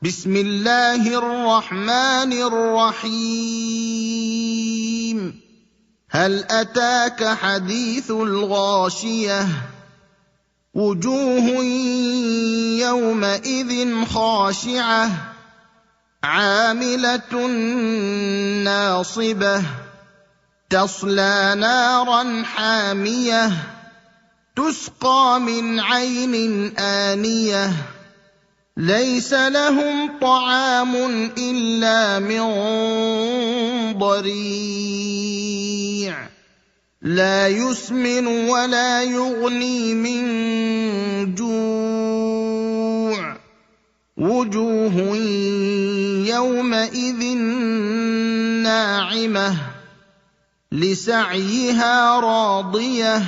بسم الله الرحمن الرحيم هل أتاك حديث الغاشية وجوه يومئذ خاشعة عاملة ناصبة تصلى نارا حامية تسقى من عين آنية ليس لهم طعام إلا من ضريع لا يسمن ولا يغني من جوع وجوه يومئذ ناعمة لسعيها راضية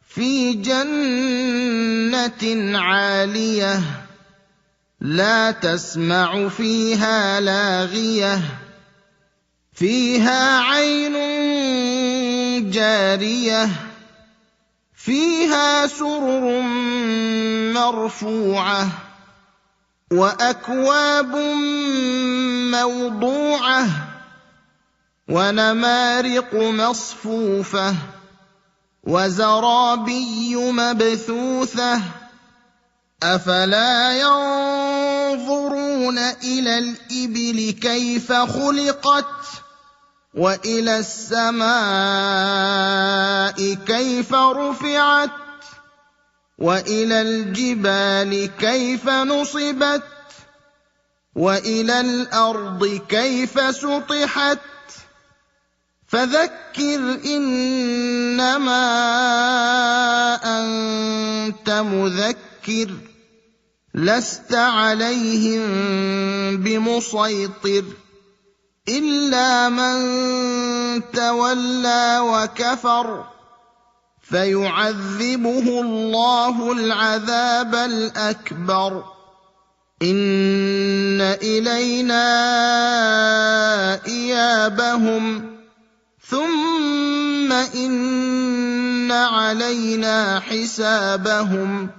في جنة عالية لا تسمع فيها لاغية فيها عين جارية فيها سرر مرفوعة وأكواب موضوعة ونمارق مصفوفة وزرابي مبثوثة أفلا ينظرون إلى الإبل كيف خلقت وإلى السماء كيف رفعت وإلى الجبال كيف نصبت وإلى الأرض كيف سطحت فذكر إنما أنت مذكر لست عليهم بمسيطر إلا من تولى وكفر فيعذبه الله العذاب الأكبر إن إلينا إيابهم ثم إن علينا حسابهم